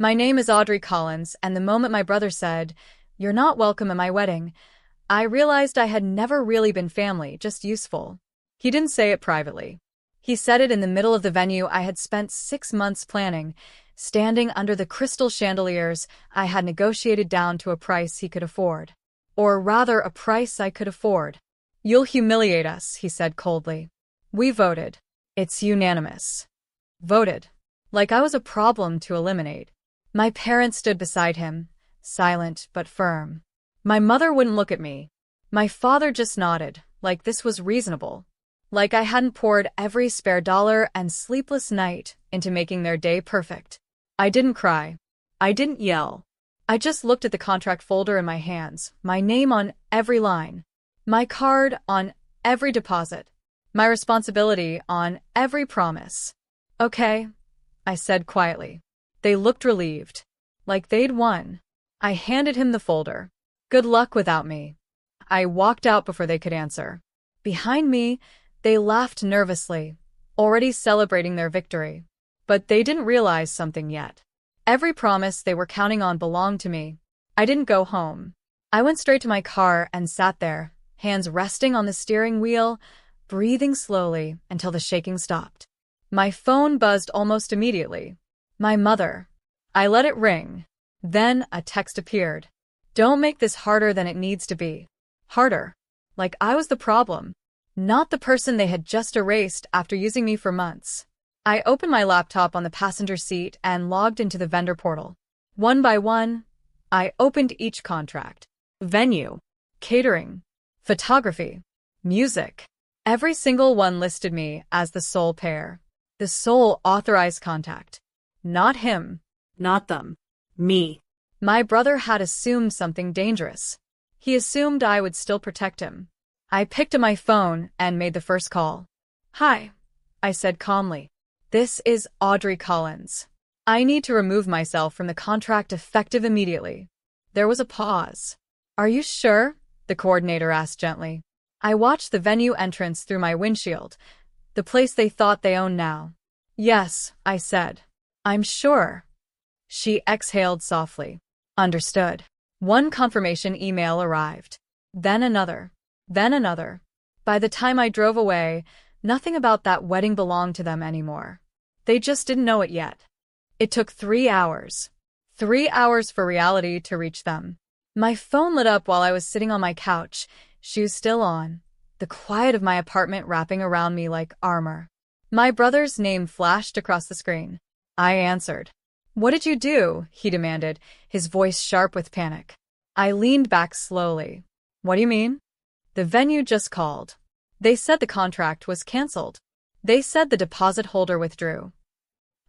My name is Audrey Collins, and the moment my brother said, "You're not welcome at my wedding," I realized I had never really been family, just useful. He didn't say it privately. He said it in the middle of the venue I had spent 6 months planning, standing under the crystal chandeliers I had negotiated down to a price he could afford. Or rather, a price I could afford. "You'll humiliate us," he said coldly. "We voted. It's unanimous." Voted. Like I was a problem to eliminate. My parents stood beside him, silent but firm. My mother wouldn't look at me. My father just nodded, like this was reasonable. Like I hadn't poured every spare dollar and sleepless night into making their day perfect. I didn't cry. I didn't yell. I just looked at the contract folder in my hands, my name on every line, my card on every deposit, my responsibility on every promise. "Okay," I said quietly. They looked relieved, like they'd won. I handed him the folder. "Good luck without me." I walked out before they could answer. Behind me, they laughed nervously, already celebrating their victory. But they didn't realize something yet. Every promise they were counting on belonged to me. I didn't go home. I went straight to my car and sat there, hands resting on the steering wheel, breathing slowly until the shaking stopped. My phone buzzed almost immediately. My mother. I let it ring. Then a text appeared. "Don't make this harder than it needs to be." Harder. Like I was the problem, not the person they had just erased after using me for months. I opened my laptop on the passenger seat and logged into the vendor portal. One by one, I opened each contract. Venue, catering, photography, music. Every single one listed me as the sole pair, the sole authorized contact. Not him. Not them. Me. My brother had assumed something dangerous. He assumed I would still protect him. I picked up my phone and made the first call. "Hi," I said calmly. "This is Audrey Collins. I need to remove myself from the contract effective immediately." There was a pause. "Are you sure?" the coordinator asked gently. I watched the venue entrance through my windshield, the place they thought they owned now. "Yes," I said. "I'm sure." She exhaled softly. "Understood." One confirmation email arrived. Then another. Then another. By the time I drove away, nothing about that wedding belonged to them anymore. They just didn't know it yet. It took 3 hours. 3 hours for reality to reach them. My phone lit up while I was sitting on my couch, shoes still on, the quiet of my apartment wrapping around me like armor. My brother's name flashed across the screen. I answered. "What did you do?" he demanded, his voice sharp with panic. I leaned back slowly. "What do you mean?" "The venue just called. They said the contract was canceled. They said the deposit holder withdrew."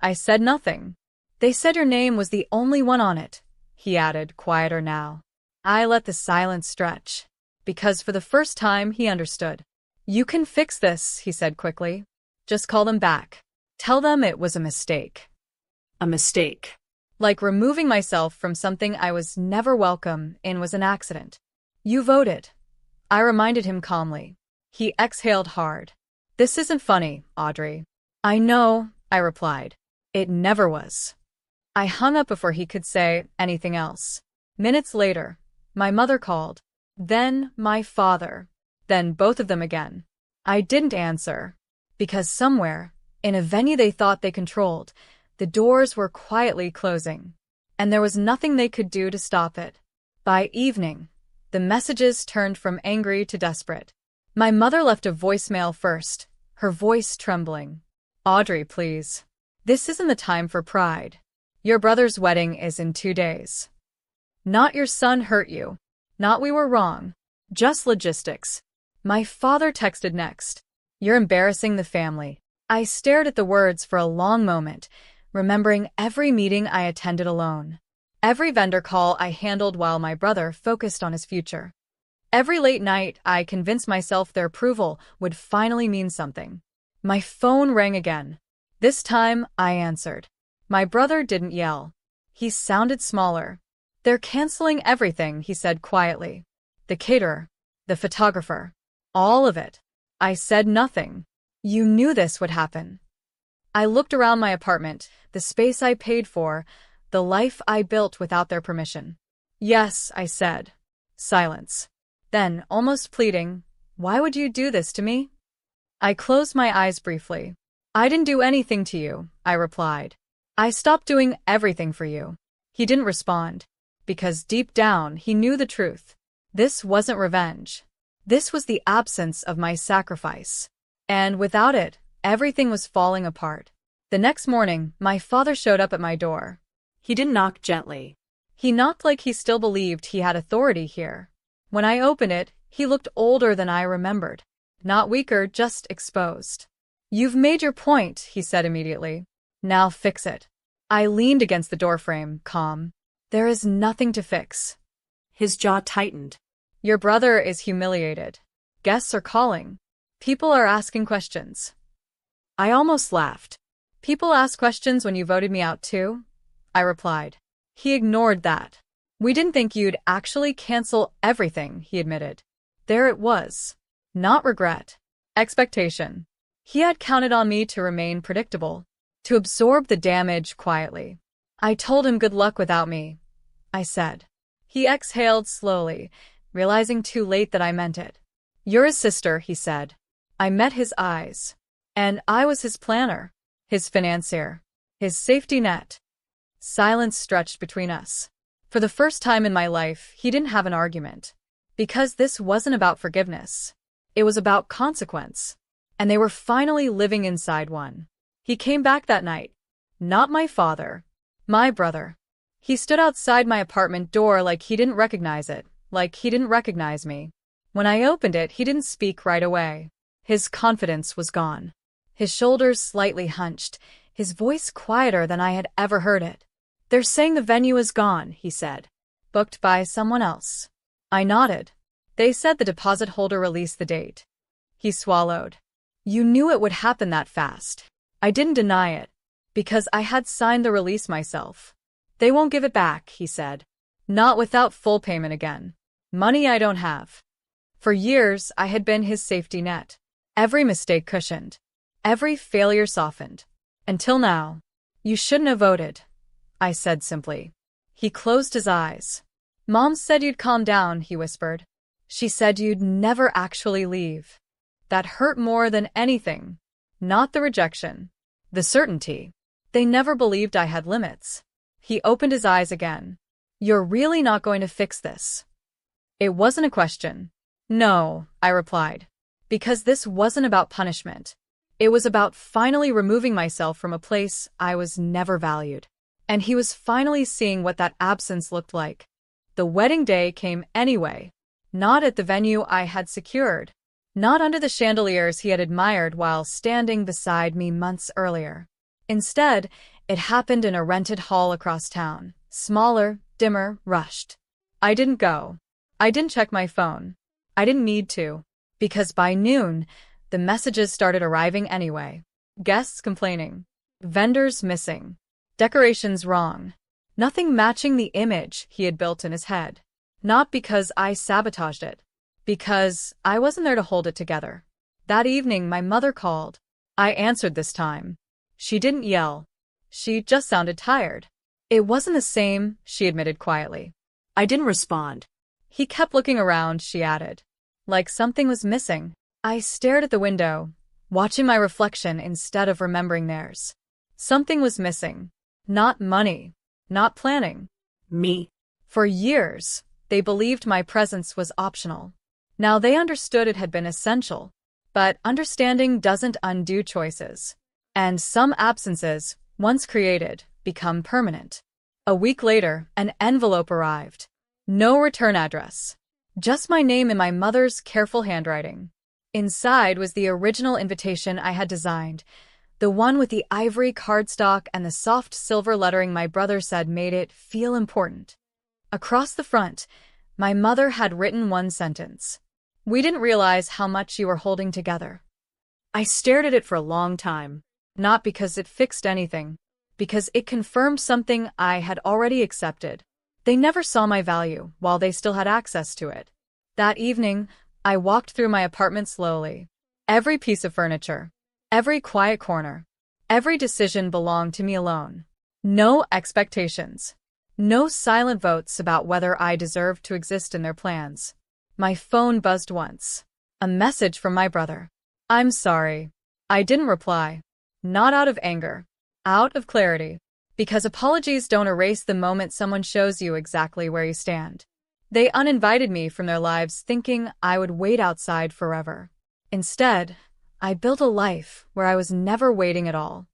I said nothing. "They said your name was the only one on it," he added, quieter now. I let the silence stretch, because for the first time he understood. "You can fix this," he said quickly. "Just call them back. Tell them it was a mistake." A mistake. Like removing myself from something I was never welcome in was an accident. "You voted," I reminded him calmly. He exhaled hard. "This isn't funny, Audrey." "I know," I replied. "It never was." I hung up before he could say anything else. Minutes later, my mother called. Then my father. Then both of them again. I didn't answer. Because somewhere, in a venue they thought they controlled, the doors were quietly closing. And there was nothing they could do to stop it. By evening, the messages turned from angry to desperate. My mother left a voicemail first, her voice trembling. "Audrey, please. This isn't the time for pride. Your brother's wedding is in 2 days. Not your son hurt you. Not we were wrong. Just logistics." My father texted next. "You're embarrassing the family." I stared at the words for a long moment, remembering every meeting I attended alone. Every vendor call I handled while my brother focused on his future. Every late night I convinced myself their approval would finally mean something. My phone rang again. This time I answered. My brother didn't yell. He sounded smaller. "They're canceling everything," he said quietly. "The caterer, the photographer, all of it." I said nothing. "You knew this would happen." I looked around my apartment, the space I paid for, the life I built without their permission. Yes, I said. Silence. Then, almost pleading, why would you do this to me? I closed my eyes briefly. I didn't do anything to you, I replied. I stopped doing everything for you. He didn't respond, because deep down he knew the truth. This wasn't revenge. This was the absence of my sacrifice. And without it, everything was falling apart. The next morning, my father showed up at my door. He didn't knock gently. He knocked like he still believed he had authority here. When I opened it, he looked older than I remembered. Not weaker, just exposed. You've made your point, he said immediately. Now fix it. I leaned against the doorframe, calm. There is nothing to fix. His jaw tightened. Your brother is humiliated. Guests are calling. People are asking questions. I almost laughed. People ask questions when you voted me out too? I replied. He ignored that. We didn't think you'd actually cancel everything, he admitted. There it was. Not regret. Expectation. He had counted on me to remain predictable, to absorb the damage quietly. I told him good luck without me, I said. He exhaled slowly, realizing too late that I meant it. You're his sister, he said. I met his eyes. And I was his planner, his financier, his safety net. Silence stretched between us. For the first time in my life, he didn't have an argument. Because this wasn't about forgiveness. It was about consequence. And they were finally living inside one. He came back that night. Not my father. My brother. He stood outside my apartment door like he didn't recognize it, like he didn't recognize me. When I opened it, he didn't speak right away. His confidence was gone. His shoulders slightly hunched, his voice quieter than I had ever heard it. They're saying the venue is gone, he said. Booked by someone else. I nodded. They said the deposit holder released the date. He swallowed. You knew it would happen that fast. I didn't deny it, because I had signed the release myself. They won't give it back, he said. Not without full payment again. Money I don't have. For years, I had been his safety net. Every mistake cushioned. Every failure softened. Until now. You shouldn't have voted, I said simply. He closed his eyes. Mom said you'd calm down, he whispered. She said you'd never actually leave. That hurt more than anything. Not the rejection. The certainty. They never believed I had limits. He opened his eyes again. You're really not going to fix this? It wasn't a question. No, I replied. Because this wasn't about punishment. It was about finally removing myself from a place I was never valued. And he was finally seeing what that absence looked like. The wedding day came anyway. Not at the venue I had secured. Not under the chandeliers he had admired while standing beside me months earlier. Instead, it happened in a rented hall across town. Smaller, dimmer, rushed. I didn't go. I didn't check my phone. I didn't need to. Because by noon, the messages started arriving anyway. Guests complaining. Vendors missing. Decorations wrong. Nothing matching the image he had built in his head. Not because I sabotaged it. Because I wasn't there to hold it together. That evening, my mother called. I answered this time. She didn't yell. She just sounded tired. It wasn't the same, she admitted quietly. I didn't respond. He kept looking around, she added. Like something was missing. I stared at the window, watching my reflection instead of remembering theirs. Something was missing. Not money. Not planning. Me. For years, they believed my presence was optional. Now they understood it had been essential. But understanding doesn't undo choices. And some absences, once created, become permanent. A week later, an envelope arrived. No return address. Just my name in my mother's careful handwriting. Inside was the original invitation I had designed, the one with the ivory cardstock and the soft silver lettering my brother said made it feel important. Across the front, my mother had written one sentence. We didn't realize how much you were holding together. I stared at it for a long time, not because it fixed anything, because it confirmed something I had already accepted. They never saw my value while they still had access to it. That evening, I walked through my apartment slowly. Every piece of furniture, every quiet corner, every decision belonged to me alone. No expectations. No silent votes about whether I deserved to exist in their plans. My phone buzzed once. A message from my brother. I'm sorry. I didn't reply. Not out of anger. Out of clarity. Because apologies don't erase the moment someone shows you exactly where you stand. They uninvited me from their lives thinking I would wait outside forever. Instead, I built a life where I was never waiting at all.